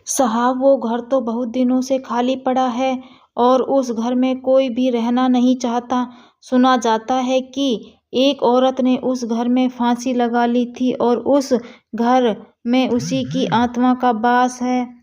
साहब वो घर तो बहुत दिनों से खाली पड़ा है और उस घर में कोई भी रहना नहीं चाहता। सुना जाता है कि एक औरत ने उस घर में फांसी लगा ली थी और उस घर में उसी की आत्मा का वास है।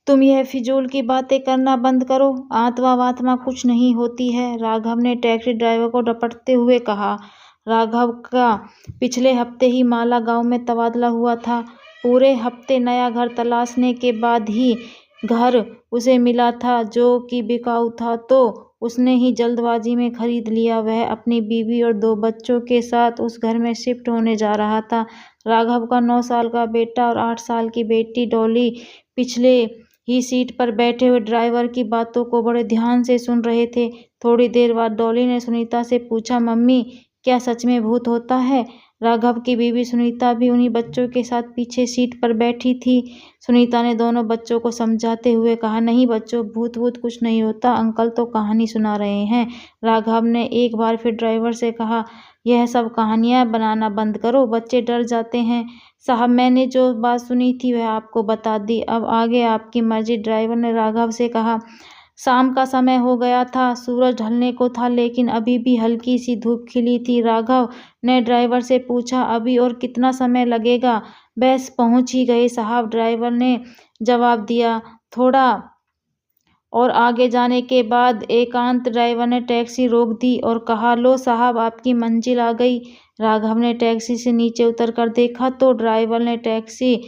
तुम यह फिजूल की बातें करना बंद करो। आत्मा वात्मा कुछ नहीं होती है, राघव ने टैक्सी ड्राइवर को डपटते हुए कहा। राघव का पिछले हफ्ते ही माला गांव में तबादला हुआ था। पूरे हफ्ते नया घर तलाशने के बाद ही घर उसे मिला था जो कि बिकाऊ था, तो उसने ही जल्दबाजी में खरीद लिया। वह अपनी बीवी और 2 बच्चों के साथ उस घर में शिफ्ट होने जा रहा था। राघव का 9 साल का बेटा और 8 साल की बेटी डॉली पिछले ही सीट पर बैठे हुए ड्राइवर की बातों को बड़े ध्यान से सुन रहे थे। थोड़ी देर बाद डॉली ने सुनीता से पूछा, मम्मी क्या सच में भूत होता है? राघव की बीवी सुनीता भी उन्हीं बच्चों के साथ पीछे सीट पर बैठी थी। सुनीता ने दोनों बच्चों को समझाते हुए कहा, नहीं बच्चों, भूत वूत कुछ नहीं होता, अंकल तो कहानी सुना रहे हैं। राघव ने एक बार फिर ड्राइवर से कहा, यह सब कहानियां बनाना बंद करो, बच्चे डर जाते हैं। साहब, मैंने जो बात सुनी थी वह आपको बता दी, अब आगे आपकी मर्जी, ड्राइवर ने राघव से कहा। शाम का समय हो गया था, सूरज ढलने को था, लेकिन अभी भी हल्की सी धूप खिली थी। राघव ने ड्राइवर से पूछा, अभी और कितना समय लगेगा? बस पहुंच ही गए साहब, ड्राइवर ने जवाब दिया। थोड़ा और आगे जाने के बाद एकांत ड्राइवर ने टैक्सी रोक दी और कहा, लो साहब, आपकी मंजिल आ गई। राघव ने टैक्सी से नीचे उतरकर देखा तो ड्राइवर ने टैक्सी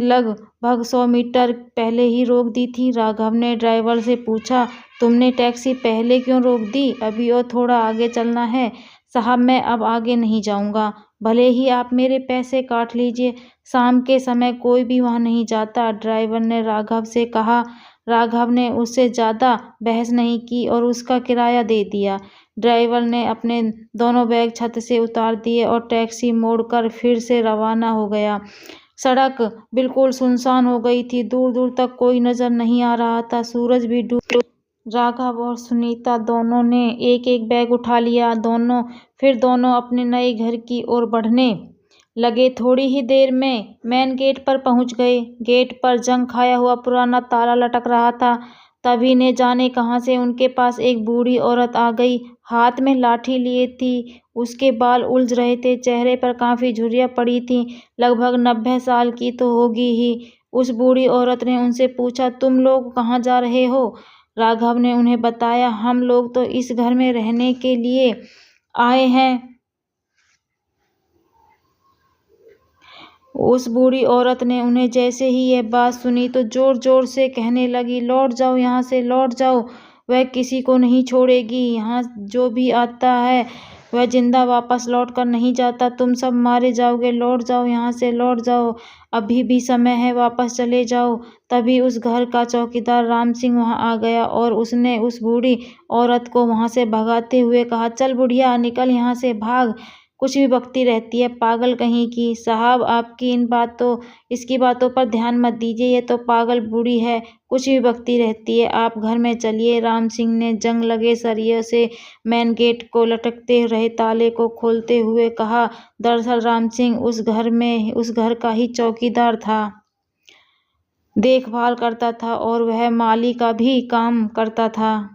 लगभग 100 मीटर पहले ही रोक दी थी। राघव ने ड्राइवर से पूछा, तुमने टैक्सी पहले क्यों रोक दी? अभी और थोड़ा आगे चलना है। साहब, मैं अब आगे नहीं जाऊंगा, भले ही आप मेरे पैसे काट लीजिए, शाम के समय कोई भी वहां नहीं जाता, ड्राइवर ने राघव से कहा। राघव ने उससे ज्यादा बहस नहीं की और उसका किराया दे दिया। ड्राइवर ने अपने दोनों बैग छत से उतार दिए और टैक्सी मोड़कर फिर से रवाना हो गया। सड़क बिल्कुल सुनसान हो गई थी, दूर दूर तक कोई नजर नहीं आ रहा था, सूरज भी डूब। राघव और सुनीता दोनों ने एक एक बैग उठा लिया। दोनों अपने नए घर की ओर बढ़ने लगे। थोड़ी ही देर में मेन गेट पर पहुंच गए। गेट पर जंग खाया हुआ पुराना ताला लटक रहा था। तभी ने जाने कहां से उनके पास एक बूढ़ी औरत आ गई, हाथ में लाठी लिए थी। उसके बाल उलझ रहे थे, चेहरे पर काफी झुर्रियां पड़ी थीं, लगभग 90 साल की तो होगी ही। उस बूढ़ी औरत ने उनसे पूछा, तुम लोग कहाँ जा रहे हो? राघव ने उन्हें बताया, हम लोग तो इस घर में रहने के लिए आए हैं। उस बूढ़ी औरत ने उन्हें जैसे ही यह बात सुनी तो जोर जोर से कहने लगी, लौट जाओ यहाँ से, लौट जाओ, वह किसी को नहीं छोड़ेगी। यहाँ जो भी आता है वह जिंदा वापस लौट कर नहीं जाता, तुम सब मारे जाओगे, लौट जाओ यहाँ से, लौट जाओ, अभी भी समय है, वापस चले जाओ। तभी उस घर का चौकीदार राम सिंह वहां आ गया और उसने उस बूढ़ी औरत को वहां से भगाते हुए कहा, चल बुढ़िया, निकल यहाँ से, भाग, कुछ भी बकती रहती है, पागल कहीं की। साहब, आपकी इसकी बातों पर ध्यान मत दीजिए, ये तो पागल बूढ़ी है, कुछ भी बकती रहती है, आप घर में चलिए। राम सिंह ने जंग लगे सरिये से मेन गेट को लटकते रहे ताले को खोलते हुए कहा। दरअसल राम सिंह उस घर का ही चौकीदार था, देखभाल करता था और वह माली का भी काम करता था।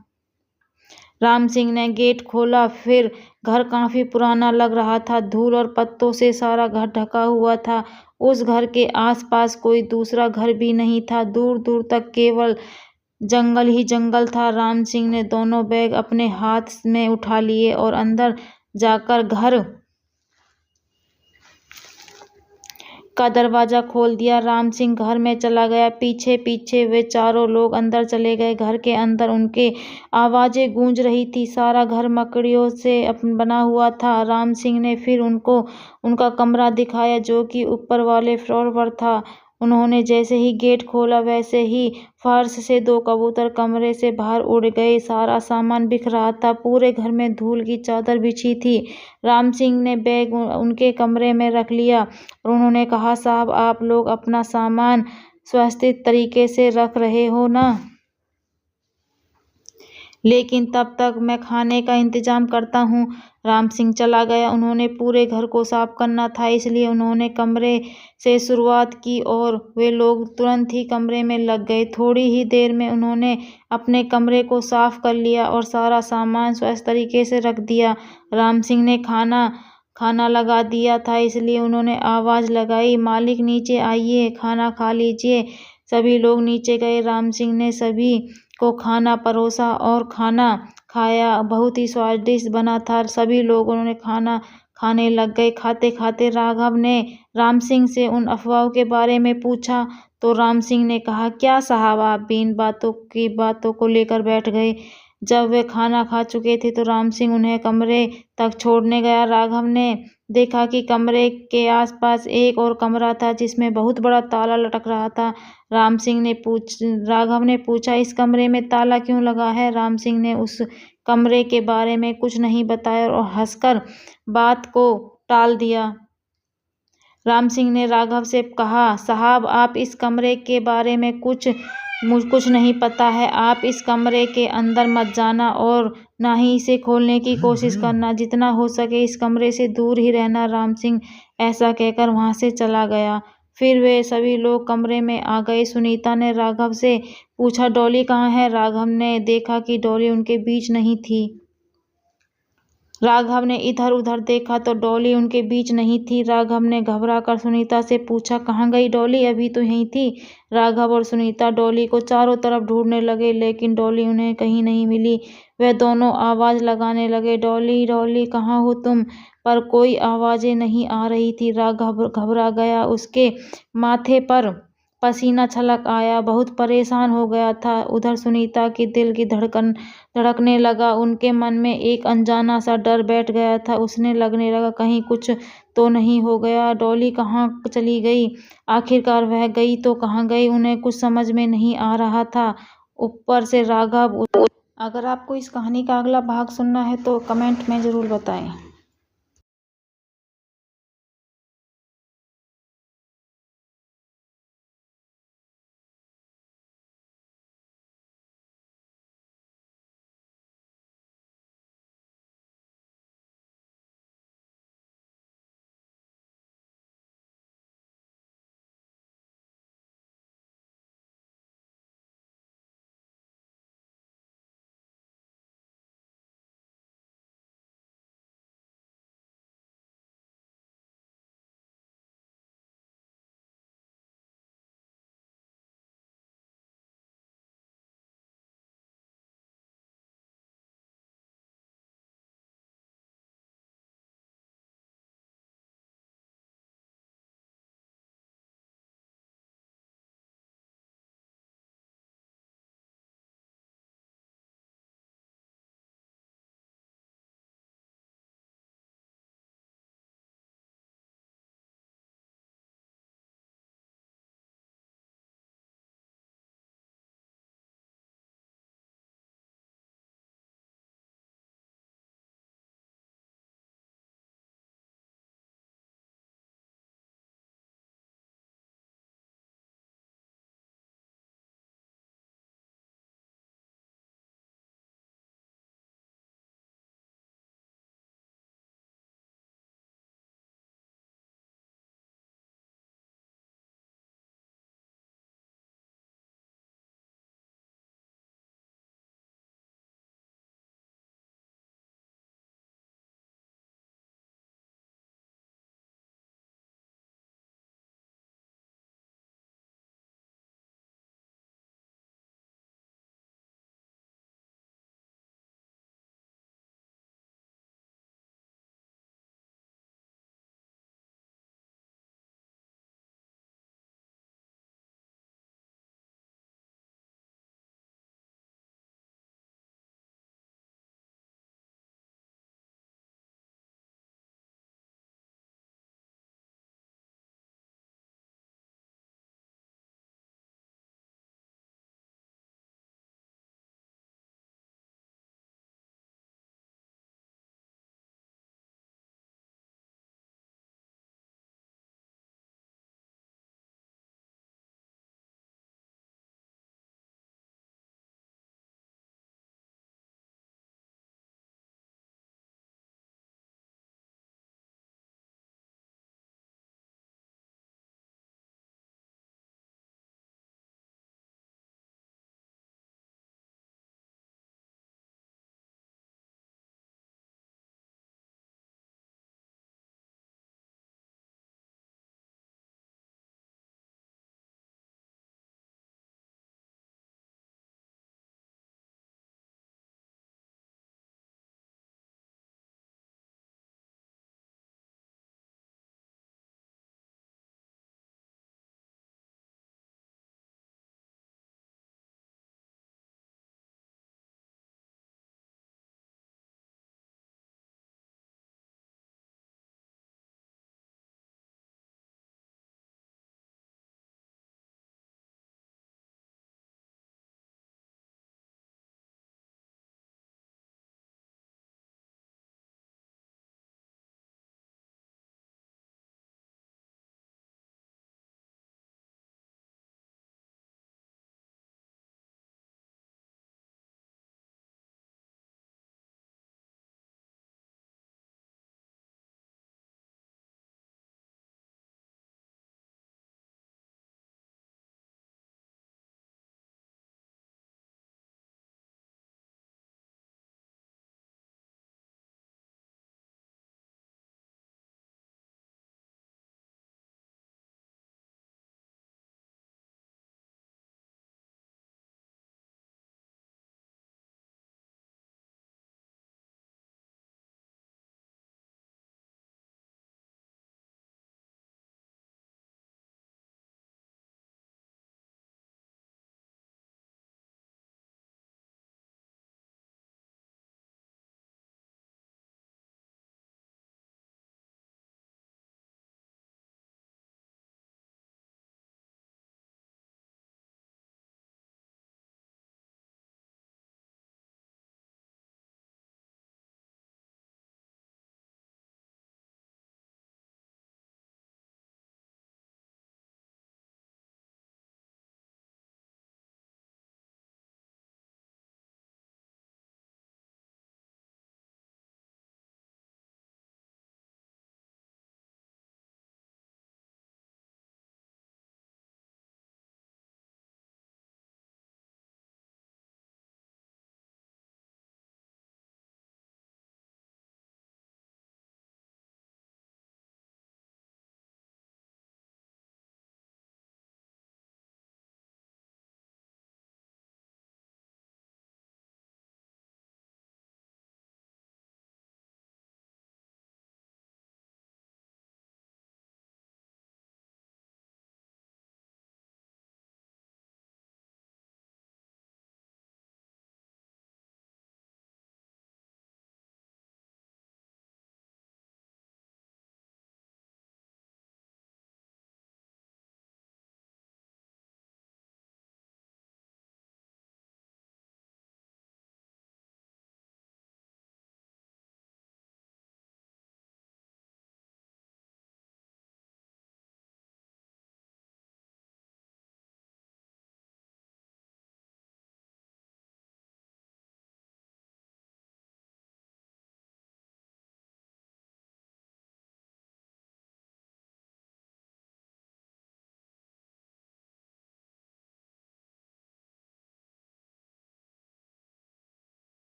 राम सिंह ने गेट खोला, फिर घर काफी पुराना लग रहा था, धूल और पत्तों से सारा घर ढका हुआ था। उस घर के आसपास कोई दूसरा घर भी नहीं था, दूर दूर तक केवल जंगल ही जंगल था। राम सिंह ने दोनों बैग अपने हाथ में उठा लिए और अंदर जाकर घर का दरवाजा खोल दिया। राम सिंह घर में चला गया, पीछे पीछे वे चारों लोग अंदर चले गए। घर के अंदर उनके आवाजें गूंज रही थी, सारा घर मकड़ियों से बना हुआ था। राम सिंह ने फिर उनको उनका कमरा दिखाया जो कि ऊपर वाले फ्लोर पर था। उन्होंने जैसे ही गेट खोला वैसे ही फर्श से 2 कबूतर कमरे से बाहर उड़ गए। सारा सामान बिख रहा था, पूरे घर में धूल की चादर बिछी थी। राम सिंह ने बैग उनके कमरे में रख लिया और उन्होंने कहा, साहब, आप लोग अपना सामान व्यवस्थित तरीके से रख रहे हो ना? लेकिन तब तक मैं खाने का इंतजाम करता हूँ। राम सिंह चला गया। उन्होंने पूरे घर को साफ करना था, इसलिए उन्होंने कमरे से शुरुआत की और वे लोग तुरंत ही कमरे में लग गए। थोड़ी ही देर में उन्होंने अपने कमरे को साफ कर लिया और सारा सामान स्वच्छ तरीके से रख दिया। राम सिंह ने खाना लगा दिया था, इसलिए उन्होंने आवाज़ लगाई, मालिक नीचे आइए, खाना खा लीजिए। सभी लोग नीचे गए। राम सिंह ने सभी को खाना परोसा और खाना खाया। बहुत ही स्वादिष्ट बना था। सभी लोग उन्होंने खाना खाने लग गए। खाते खाते राघव ने राम सिंह से उन अफवाहों के बारे में पूछा, तो राम सिंह ने कहा, क्या साहब, आप भी इन बातों को लेकर बैठ गए। जब वे खाना खा चुके थे तो राम सिंह उन्हें कमरे तक छोड़ने गया। राघव ने देखा कि कमरे के आसपास एक और कमरा था जिसमें बहुत बड़ा ताला लटक रहा था। राघव ने पूछा, इस कमरे में ताला क्यों लगा है। राम सिंह ने उस कमरे के बारे में कुछ नहीं बताया और हंसकर बात को टाल दिया। राम सिंह ने राघव से कहा, साहब, आप इस कमरे के बारे में मुझे कुछ नहीं पता है। आप इस कमरे के अंदर मत जाना और ना ही इसे खोलने की कोशिश करना। जितना हो सके इस कमरे से दूर ही रहना। राम सिंह ऐसा कहकर वहां से चला गया। फिर वे सभी लोग कमरे में आ गए। सुनीता ने राघव से पूछा, डॉली कहाँ है। राघव ने देखा कि डॉली उनके बीच नहीं थी। राघव ने इधर उधर देखा तो डॉली उनके बीच नहीं थी। राघव ने घबराकर सुनीता से पूछा, कहाँ गई डॉली, अभी तो यहीं थी। राघव और सुनीता डॉली को चारों तरफ ढूंढने लगे, लेकिन डॉली उन्हें कहीं नहीं मिली। वे दोनों आवाज़ लगाने लगे, डॉली डॉली कहाँ हो तुम, पर कोई आवाज़ें नहीं आ रही थी। राघव घबरा गया, उसके माथे पर पसीना छलक आया, बहुत परेशान हो गया था। उधर सुनीता की दिल की धड़कने लगा। उनके मन में एक अनजाना सा डर बैठ गया था। उसने लगने लगा कहीं कुछ तो नहीं हो गया। डॉली कहाँ चली गई, आखिरकार वह गई तो कहाँ गई। उन्हें कुछ समझ में नहीं आ रहा था। ऊपर से राघव। अगर आपको इस कहानी का अगला भाग सुनना है तो कमेंट में ज़रूर बताएं।